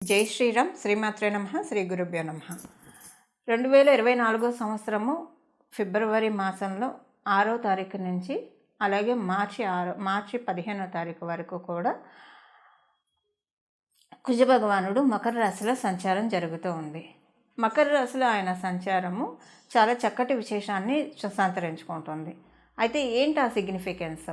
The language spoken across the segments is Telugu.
జై శ్రీరామ్. శ్రీమాత్రే నమః. శ్రీ గురుభ్యో నమః. 2024 సంవత్సరము ఫిబ్రవరి మాసంలో 6వ తారీఖు నుంచి అలాగే మార్చి 15వ తారీఖు వరకు కూడా కుజ భగవానుడు మకర రాశిలో సంచారం జరుగుతూ ఉంది. మకర రాశిలో ఆయన సంచారము చాలా చక్కటి విశేషాన్ని సంతరించుకుంటుంది. అయితే ఏంటి ఆ సిగ్నిఫికెన్స్?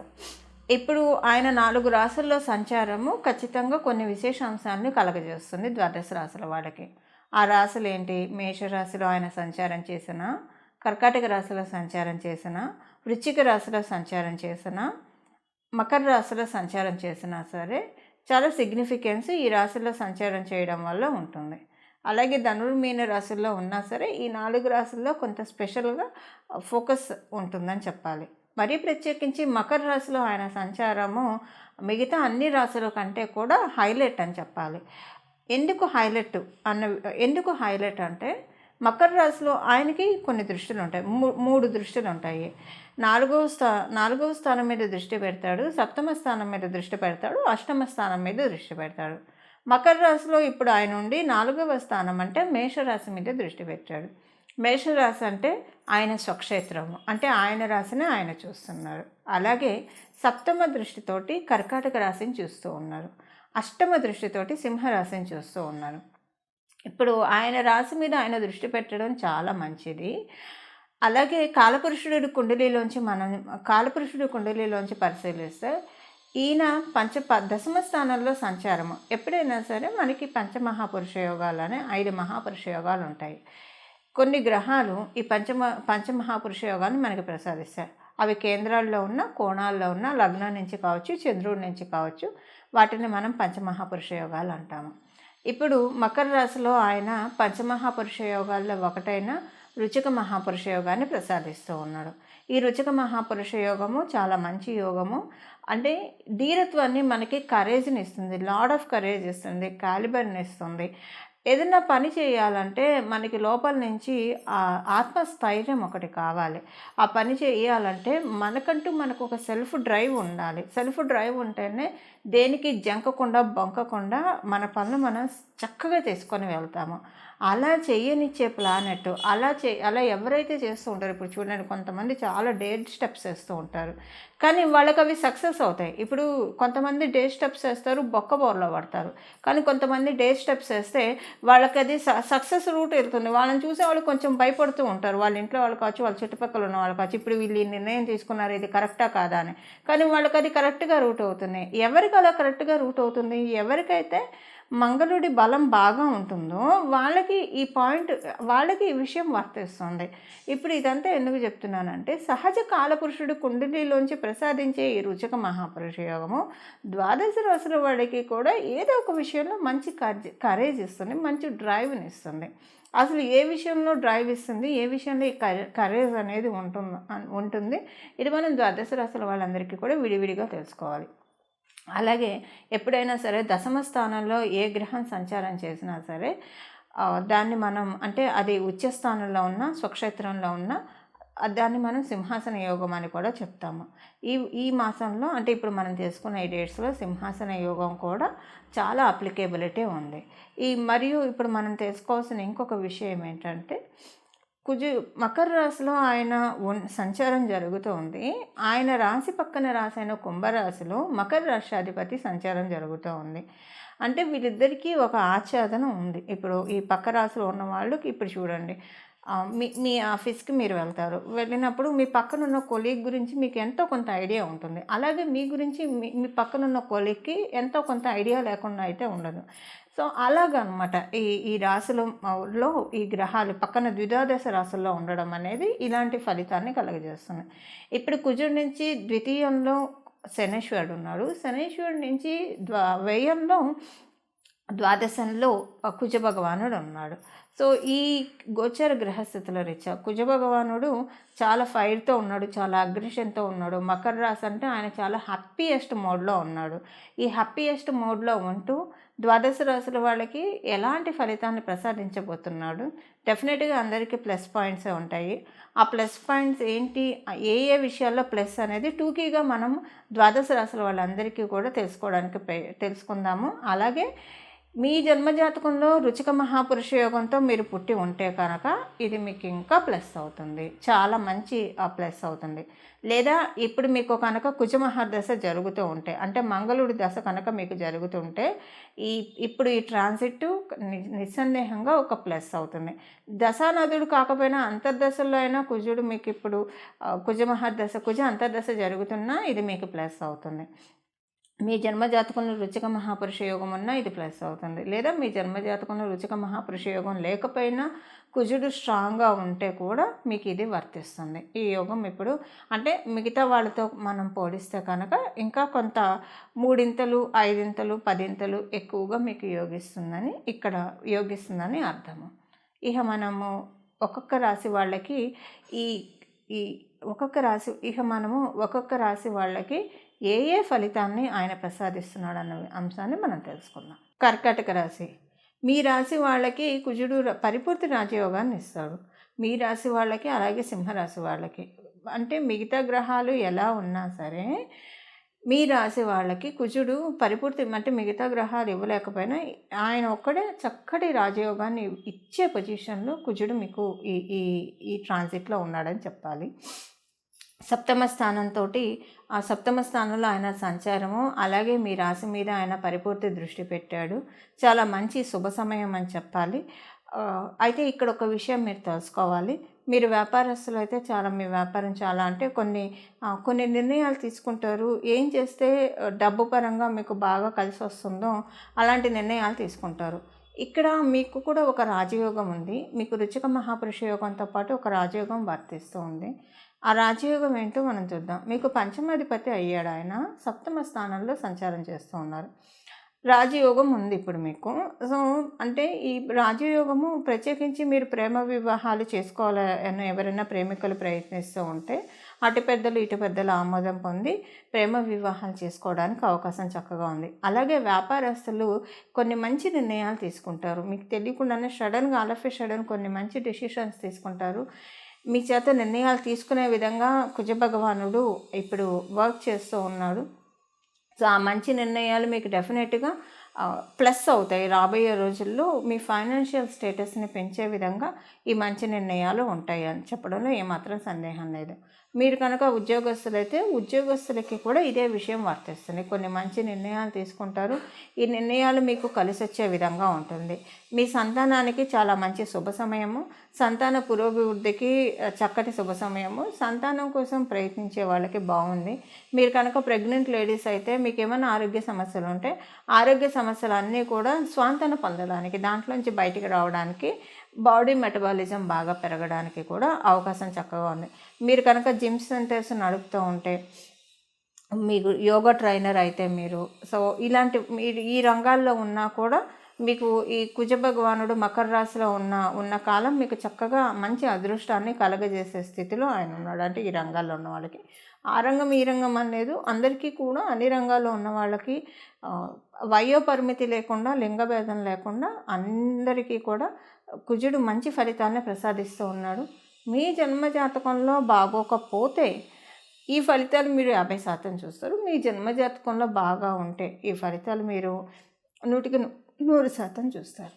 ఇప్పుడు ఆయన 4 రాశుల్లో సంచారము ఖచ్చితంగా కొన్ని విశేషాంశాలను కలగజేస్తుంది ద్వాదశ రాశుల వాళ్ళకి. ఆ రాశులు ఏంటి? మేషరాశిలో ఆయన సంచారం చేసిన, కర్కాటక రాశిలో సంచారం చేసిన, వృశ్చిక రాశిలో సంచారం చేసిన, మకర రాశిలో సంచారం చేసినా సరే చాలా సిగ్నిఫికెన్స్ ఈ రాశుల్లో సంచారం చేయడం వల్ల ఉంటుంది. అలాగే ధనుర్మీన రాశుల్లో ఉన్నా సరే ఈ 4 రాశుల్లో కొంత స్పెషల్గా ఫోకస్ ఉంటుందని చెప్పాలి. మరీ ప్రత్యేకించి మకర రాశిలో ఆయన సంచారము మిగతా అన్ని రాశుల కంటే కూడా హైలైట్ అని చెప్పాలి. ఎందుకు హైలైట్ అంటే మకర రాశిలో ఆయనకి కొన్ని దృష్టిలు ఉంటాయి. 3 దృష్టిలు ఉంటాయి. నాలుగవ స్థానం మీద దృష్టి పెడతాడు, సప్తమ స్థానం మీద దృష్టి పెడతాడు, అష్టమ స్థానం మీద దృష్టి పెడతాడు. మకర రాశిలో ఇప్పుడు ఆయన ఉండి 4వ స్థానం అంటే మేషరాశి మీద దృష్టి పెట్టాడు. మేషరాశి అంటే ఆయన స్వక్షేత్రము, అంటే ఆయన రాశిని ఆయన చూస్తున్నారు. అలాగే సప్తమ దృష్టితోటి కర్కాటక రాశిని చూస్తూ ఉన్నారు, అష్టమ దృష్టితోటి సింహరాశిని చూస్తూ ఉన్నారు. ఇప్పుడు ఆయన రాశి మీద ఆయన దృష్టి పెట్టడం చాలా మంచిది. అలాగే కాలపురుషుడి కుండలిలోంచి పరిశీలిస్తే ఈయన దశమ స్థానంలో సంచారము. ఎప్పుడైనా సరే మనకి పంచమహాపురుష యోగాలనే 5 మహాపురుష యోగాలు ఉంటాయి. కొన్ని గ్రహాలు ఈ పంచమహాపురుష యోగాన్ని మనకి ప్రసాదిస్తాయి. అవి కేంద్రాల్లో ఉన్న, కోణాల్లో ఉన్న, లగ్నం నుంచి కావచ్చు, చంద్రుడి నుంచి కావచ్చు, వాటిని మనం పంచమహాపురుష యోగాలు అంటాము. ఇప్పుడు మకర రాశిలో ఆయన పంచమహాపురుష యోగాల్లో ఒకటైన రుచిక మహాపురుష యోగాన్ని ప్రసాదిస్తూ ఉన్నాడు. ఈ రుచిక మహాపురుష యోగము చాలా మంచి యోగము. అంటే ధీరత్వాన్ని మనకి కరేజ్ని ఇస్తుంది, లాడ్ ఆఫ్ కరేజ్ ఇస్తుంది, కాలిబర్ని ఇస్తుంది. ఏదైనా పని చేయాలంటే మనకి లోపల నుంచి ఆత్మస్థైర్యం ఒకటి కావాలి. ఆ పని చేయాలంటే మనకు ఒక సెల్ఫ్ డ్రైవ్ ఉండాలి. సెల్ఫ్ డ్రైవ్ ఉంటేనే దేనికి జంకకుండా బొంకకుండా మన పనులు మనం చక్కగా తీసుకొని వెళ్తాము. అలా చేయనిచ్చే ప్లానెట్ అలా ఎవరైతే చేస్తూ ఉంటారో, ఇప్పుడు చూడండి, కొంతమంది చాలా డేర్ స్టెప్స్ వేస్తూ ఉంటారు, కానీ వాళ్ళకి అవి సక్సెస్ అవుతాయి. ఇప్పుడు కొంతమంది డేర్ స్టెప్స్ వేస్తారు, బొక్కబోర్లో పడతారు. కానీ కొంతమంది డేర్ స్టెప్స్ వేస్తే వాళ్ళకి అది సక్సెస్ రూట్ వెళ్తుంది. వాళ్ళని చూసే వాళ్ళు కొంచెం భయపడుతూ ఉంటారు, వాళ్ళ ఇంట్లో వాళ్ళు కావచ్చు, వాళ్ళ చుట్టుపక్కల ఉన్న వాళ్ళు కావచ్చు. ఇప్పుడు వీళ్ళు ఈ నిర్ణయం తీసుకున్నారు, ఇది కరెక్టా కాదా అని. కానీ వాళ్ళకి అది కరెక్ట్గా రూట్ అవుతుంది. ఎవరికి అలా కరెక్ట్గా రూట్ అవుతుంది? ఎవరికైతే మంగళుడి బలం బాగా ఉంటుందో వాళ్ళకి ఈ విషయం వర్తిస్తుంది. ఇప్పుడు ఇదంతా ఎందుకు చెప్తున్నానంటే, సహజ కాలపురుషుడు కుండలిలోంచి ప్రసాదించే ఈ రుచిక మహాపురుష యోగము ద్వాదశ రాశుల వాడికి కూడా ఏదో ఒక విషయంలో మంచి కరేజ్ ఇస్తుంది, మంచి డ్రైవ్ని ఇస్తుంది. అసలు ఏ విషయంలో డ్రైవ్ ఇస్తుంది, ఏ విషయంలో ఈ కరేజ్ అనేది ఉంటుంది, ఇది మనం ద్వాదశ రాశుల వాళ్ళందరికీ కూడా విడివిడిగా తెలుసుకోవాలి. అలాగే ఎప్పుడైనా సరే దశమ స్థానంలో ఏ గ్రహం సంచారం చేసినా సరే దాన్ని మనం, అంటే అది ఉచ్చ స్థానంలో ఉన్న, స్వక్షేత్రంలో ఉన్న, దాన్ని మనం సింహాసన యోగం అని కూడా చెప్తాము. ఈ మాసంలో, అంటే ఇప్పుడు మనం తీసుకున్న ఈ డేట్స్లో సింహాసన యోగం కూడా చాలా అప్లికేబిలిటీ ఉంది. మరియు ఇప్పుడు మనం తెలుసుకోవాల్సిన ఇంకొక విషయం ఏంటంటే, మకర రాశిలో ఆయన సంచారం జరుగుతూ ఉంది. ఆయన రాశి పక్కన రాశి అయిన కుంభరాశిలో మకర రాష్ట్రాధిపతి సంచారం జరుగుతూ ఉంది. అంటే వీళ్ళిద్దరికీ ఒక ఆచ్ఛాదన ఉంది. ఇప్పుడు ఈ పక్క రాశిలో ఉన్న వాళ్ళకి, ఇప్పుడు చూడండి, మీ ఆఫీస్కి మీరు వెళ్ళినప్పుడు మీ పక్కనున్న కొలీగ్ గురించి మీకు ఎంతో కొంత ఐడియా ఉంటుంది. అలాగే మీ గురించి మీ పక్కనున్న కొలీగ్కి ఎంతో కొంత ఐడియా లేకుండా అయితే ఉండదు. సో అలాగనమాట ఈ రాశులలో ఈ గ్రహాలు పక్కన ద్విదాదశ రాశుల్లో ఉండడం అనేది ఇలాంటి ఫలితాన్ని కలుగజేస్తుంది. ఇప్పుడు కుజుడి నుంచి ద్వితీయంలో శనీశ్వరుడు ఉన్నాడు, శనీశ్వరుడి నుంచి వ్యయంలో ద్వాదశంలో కుజ భగవానుడు ఉన్నాడు. సో ఈ గోచర గ్రహస్థితుల రీత్యా కుజ భగవానుడు చాలా ఫైర్తో ఉన్నాడు, చాలా అగ్రెషన్తో ఉన్నాడు. మకర రాశి అంటే ఆయన చాలా హ్యాపీయెస్ట్ మోడ్లో ఉన్నాడు. ఈ హ్యాపీయెస్ట్ మోడ్లో ఉంటూ ద్వాదశ రాశుల వాళ్ళకి ఎలాంటి ఫలితాన్ని ప్రసాదించబోతున్నాడు? డెఫినెట్గా అందరికీ ప్లస్ పాయింట్సే ఉంటాయి. ఆ ప్లస్ పాయింట్స్ ఏంటి, ఏ విషయాల్లో ప్లస్ అనేది టూకీగా మనం ద్వాదశ రాశుల వాళ్ళందరికీ కూడా తెలుసుకుందాము. అలాగే మీ జన్మజాతకంలో రుచిక మహాపురుష యోగంతో మీరు పుట్టి ఉంటే కనుక ఇది మీకు ఇంకా ప్లస్ అవుతుంది, చాలా మంచి ప్లస్ అవుతుంది. లేదా ఇప్పుడు మీకు కనుక కుజమహాదశ జరుగుతూ ఉంటే, అంటే మంగళుడి దశ కనుక మీకు జరుగుతుంటే ఇప్పుడు ఈ ట్రాన్సిట్ నిస్సందేహంగా ఒక ప్లస్ అవుతుంది. దశానదుడు కాకపోయినా అంతర్దశలో అయినా కుజుడు మీకు ఇప్పుడు కుజమహాదశ కుజ అంతర్దశ జరుగుతున్నా ఇది మీకు ప్లస్ అవుతుంది. మీ జన్మజాతకంలో రుచిక మహాపురుష యోగం ఉన్నా ఇది ప్లస్ అవుతుంది. లేదా మీ జన్మజాతకంలో రుచిక మహాపురుష యోగం లేకపోయినా కుజుడు స్ట్రాంగ్గా ఉంటే కూడా మీకు ఇది వర్తిస్తుంది. ఈ యోగం ఇప్పుడు అంటే మిగతా వాళ్ళతో మనం పోలిస్తే కనుక ఇంకా కొంత 3 5 10 ఎక్కువగా మీకు యోగిస్తుందని అర్థము. ఇక మనము ఒక్కొక్క రాశి వాళ్ళకి ఒక్కొక్క రాశి వాళ్ళకి ఏ ఫలితాన్ని ఆయన ప్రసాదిస్తున్నాడు అన్న అంశాన్ని మనం తెలుసుకుందాం. కర్కాటక రాశి, మీ రాశి వాళ్ళకి కుజుడు పరిపూర్తి రాజయోగాన్ని ఇస్తాడు. మీ రాశి వాళ్ళకి, అలాగే సింహరాశి వాళ్ళకి, అంటే మిగతా గ్రహాలు ఎలా ఉన్నా సరే మీ రాశి వాళ్ళకి కుజుడు పరిపూర్తి, అంటే మిగతా గ్రహాలు ఇవ్వలేకపోయినా ఆయన ఒక్కడే చక్కటి రాజయోగాన్ని ఇచ్చే పొజిషన్లో కుజుడు మీకు ఈ ట్రాన్సిట్లో ఉన్నాడని చెప్పాలి. సప్తమ స్థానంతో ఆ సప్తమ స్థానంలో ఆయన సంచారము, అలాగే మీ రాశి మీద ఆయన పరిపూర్తి దృష్టి పెట్టాడు. చాలా మంచి శుభ సమయం అని చెప్పాలి. అయితే ఇక్కడ ఒక విషయం మీరు తెలుసుకోవాలి. మీరు వ్యాపారస్తులు అయితే మీ వ్యాపారం చాలా అంటే కొన్ని నిర్ణయాలు తీసుకుంటారు. ఏం చేస్తే డబ్బు పరంగా మీకు బాగా కలిసి వస్తుందో అలాంటి నిర్ణయాలు తీసుకుంటారు. ఇక్కడ మీకు కూడా ఒక రాజయోగం ఉంది. మీకు రుచిక మహాపురుష యోగంతో పాటు ఒక రాజయోగం వర్తిస్తూ ఉంది. ఆ రాజయోగం ఏంటో మనం చూద్దాం. మీకు పంచమాధిపతి అయ్యాడు, ఆయన సప్తమ స్థానంలో సంచారం చేస్తూ ఉన్నారు. రాజయోగం ఉంది ఇప్పుడు మీకు. సో అంటే ఈ రాజయోగము ప్రత్యేకించి మీరు ప్రేమ వివాహాలు చేసుకోవాలని ఎవరైనా ప్రేమికులు ప్రయత్నిస్తూ ఉంటే అటు పెద్దలు ఇటు పెద్దల ఆమోదం పొంది ప్రేమ వివాహాలు చేసుకోవడానికి అవకాశం చక్కగా ఉంది. అలాగే వ్యాపారస్తులు కొన్ని మంచి నిర్ణయాలు తీసుకుంటారు. మీకు తెలియకుండానే సడన్గా సడన్ కొన్ని మంచి డెసిషన్స్ తీసుకుంటారు. మీ చేత నిర్ణయాలు తీసుకునే విధంగా కుజ భగవానుడు ఇప్పుడు వర్క్ చేస్తూ ఉన్నాడు. సో ఆ మంచి నిర్ణయాలు మీకు డెఫినెట్గా ప్లస్ అవుతాయి. రాబోయే రోజుల్లో మీ ఫైనాన్షియల్ స్టేటస్ని పెంచే విధంగా ఈ మంచి నిర్ణయాలు ఉంటాయి అని చెప్పడంలో ఏమాత్రం సందేహం లేదు. మీరు కనుక ఉద్యోగస్తులైతే ఉద్యోగస్తులకి కూడా ఇదే విషయం వర్తిస్తుంది. కొన్ని మంచి నిర్ణయాలు తీసుకుంటారు. ఈ నిర్ణయాలు మీకు కలిసి వచ్చే విధంగా ఉంటుంది. మీ సంతానానికి చాలా మంచి శుభ సమయము, సంతాన పురోభివృద్ధికి చక్కటి శుభ సమయము, సంతానం కోసం ప్రయత్నించే వాళ్ళకి బాగుంది. మీరు కనుక ప్రెగ్నెంట్ లేడీస్ అయితే మీకు ఏమైనా ఆరోగ్య సమస్యలు ఉంటే ఆరోగ్య సమస్యలు అన్నీ కూడా స్వాంతన పొందడానికి, దాంట్లోంచి బయటికి రావడానికి, బాడీ మెటబాలిజం బాగా పెరగడానికి కూడా అవకాశం చక్కగా ఉంది. మీరు కనుక జిమ్ సెంటర్స్ నడుపుతూ ఉంటే, మీకు యోగా ట్రైనర్ అయితే మీరు మీరు ఈ రంగాల్లో ఉన్నా కూడా మీకు ఈ కుజ భగవానుడు మకర రాశిలో ఉన్న కాలం మీకు చక్కగా మంచి అదృష్టాన్ని కలగజేసే స్థితిలో ఆయన ఉన్నాడు. అంటే ఈ రంగాల్లో ఉన్న వాళ్ళకి ఆ రంగం ఈ రంగం అనేది అందరికీ కూడా, అన్ని రంగాల్లో ఉన్న వాళ్ళకి వయో పరిమితి లేకుండా, లింగభేదం లేకుండా అందరికీ కూడా కుజుడు మంచి ఫలితాన్ని ప్రసాదిస్తూ ఉన్నాడు. మీ జన్మజాతకంలో బాగోకపోతే ఈ ఫలితాలు మీరు 50% చూస్తారు. మీ జన్మజాతకంలో బాగా ఉంటే ఈ ఫలితాలు మీరు 100% చూస్తారు.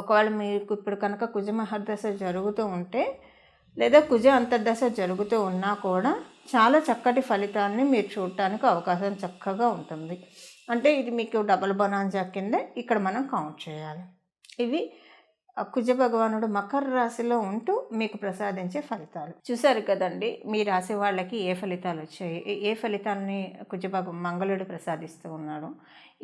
ఒకవేళ మీకు ఇప్పుడు కనుక కుజ మహర్దశ జరుగుతూ ఉంటే లేదా కుజ అంతర్దశ జరుగుతూ ఉన్నా కూడా చాలా చక్కటి ఫలితాన్ని మీరు చూడటానికి అవకాశం చక్కగా ఉంటుంది. అంటే ఇది మీకు డబల్ బొనాంజా కింద ఇక్కడ మనం కౌంట్ చేయాలి. ఇవి కుజ భగవానుడు మకర రాశిలో ఉంటూ మీకు ప్రసాదించే ఫలితాలు. చూశారు కదండి, మీ రాశి వాళ్ళకి ఏ ఫలితాలు వచ్చాయి, ఏ ఫలితాలని మంగళుడు ప్రసాదిస్తూ ఉన్నాడు.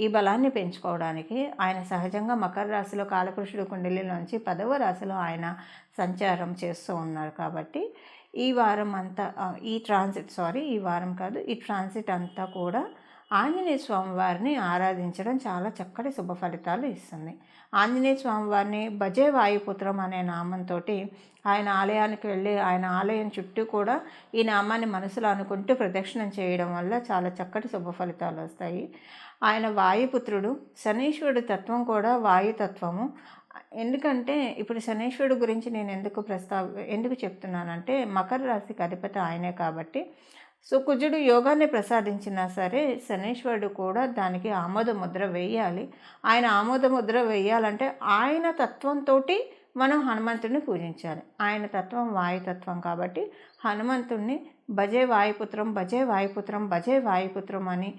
ఈ బలాన్ని పెంచుకోవడానికి ఆయన సహజంగా మకర రాశిలో కాలపురుషుడు కుండలిలోంచి 10వ రాశిలో ఆయన సంచారం చేస్తూ ఉన్నారు. కాబట్టి ఈ వారం అంతా ఈ ట్రాన్సిట్ అంతా కూడా ఆంజనేయ స్వామివారిని ఆరాధించడం చాలా చక్కటి శుభ ఫలితాలు ఇస్తుంది. ఆంజనేయ స్వామివారిని భజే వాయుపుత్రం అనే నామంతో ఆయన ఆలయానికి వెళ్ళి ఆయన ఆలయం చుట్టూ కూడా ఈ నామాన్ని మనసులో అనుకుంటూ ప్రదక్షిణం చేయడం వల్ల చాలా చక్కటి శుభ ఫలితాలు వస్తాయి. ఆయన వాయుపుత్రుడు. శనీశ్వరుడి తత్వం కూడా వాయుతత్వము. ఎందుకంటే ఇప్పుడు శనీశ్వరుడు గురించి నేను ఎందుకు చెప్తున్నానంటే మకర రాశికి అధిపతి ఆయనే కాబట్టి సో కుజుడు యోగాన్ని ప్రసాదించినా సరే శనీశ్వరుడు కూడా దానికి ఆమోద ముద్ర వేయాలి. ఆయన ఆమోద ముద్ర వేయాలంటే ఆయన తత్వంతో మనం హనుమంతుడిని పూజించాలి. ఆయన తత్వం వాయుతత్వం కాబట్టి హనుమంతుడిని భజే వాయుపుత్రం, భజే వాయుపుత్రం, భజే వాయుపుత్రం అని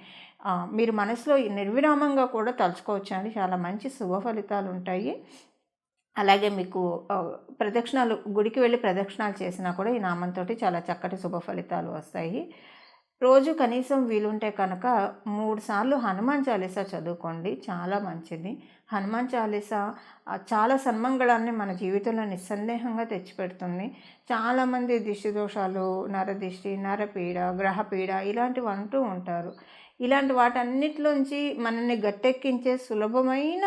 మీరు మనసులో నిర్విరామంగా కూడా తలుచుకోవచ్చండి. చాలా మంచి శుభ ఫలితాలు ఉంటాయి. అలాగే మీకు ప్రదక్షిణాలు, గుడికి వెళ్ళి ప్రదక్షిణాలు చేసినా కూడా ఈ నామంతో చాలా చక్కటి శుభ ఫలితాలు వస్తాయి. రోజు కనీసం వీలుంటే కనుక 3 సార్లు హనుమాన్ చాలీసా చదువుకోండి, చాలా మంచిది. హనుమాన్ చాలీసా చాలా సన్మంగళాన్ని మన జీవితంలో నిస్సందేహంగా తెచ్చిపెడుతుంది. చాలామంది దిష్టి దోషాలు, నరదిష్టి, నరపీడ, గ్రహపీడ ఇలాంటివి అంటూ ఉంటారు. ఇలాంటి వాటన్నిటిలోంచి మనల్ని గట్టెక్కించే సులభమైన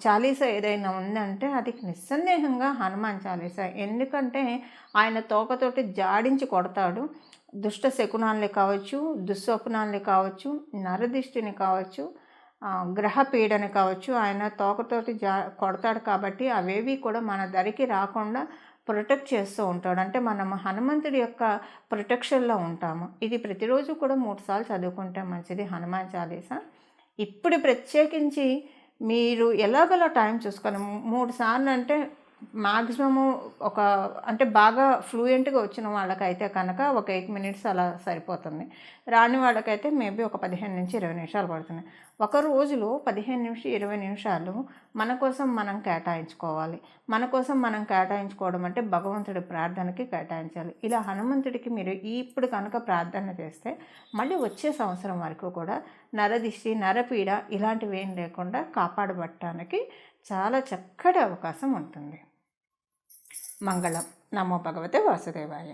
చాలీసా ఏదైనా ఉందంటే అది నిస్సందేహంగా హనుమాన్ చాలీసా. ఎందుకంటే ఆయన తోకతోటి జాడించి కొడతాడు. దుష్ట శకునాల్ని కావచ్చు, దుస్వప్నాల్ని కావచ్చు, నరదిష్టిని కావచ్చు, గ్రహపీడని కావచ్చు, ఆయన తోకతోటి కొడతాడు. కాబట్టి అవేవి కూడా మన దరికి రాకుండా ప్రొటెక్ట్ చేస్తూ ఉంటాడు. అంటే మనం హనుమంతుడి యొక్క ప్రొటెక్షన్లో ఉంటాము. ఇది ప్రతిరోజు కూడా 3 సార్లు చదువుకుంటే మంచిది హనుమాన్ చాలీసా. ఇప్పుడు ప్రత్యేకించి మీరు ఎలాగోలా టైం చూసుకొని 3 సార్లు అంటే మ్యాక్సిమము అంటే బాగా ఫ్లూయెంట్గా వచ్చిన వాళ్ళకైతే కనుక ఒక 8 మినిట్స్ అలా సరిపోతుంది. రాని వాళ్ళకైతే మేబీ ఒక 15 నుంచి 20 నిమిషాలు పడుతుంది. ఒక రోజులో 15 నుంచి 20 నిమిషాలు మన కోసం మనం కేటాయించుకోవాలి. మన కోసం మనం కేటాయించుకోవడం అంటే భగవంతుడి ప్రార్థనకి కేటాయించాలి. ఇలా హనుమంతుడికి మీరు ఇప్పుడు కనుక ప్రార్థన చేస్తే మళ్ళీ వచ్చే సంవత్సరం వరకు కూడా నరదిష్టి, నరపీడ ఇలాంటివి ఏం లేకుండా కాపాడబట్టడానికి చాలా చక్కటి అవకాశం ఉంటుంది. మంగళం. నమో భగవతే వాసుదేవాయ.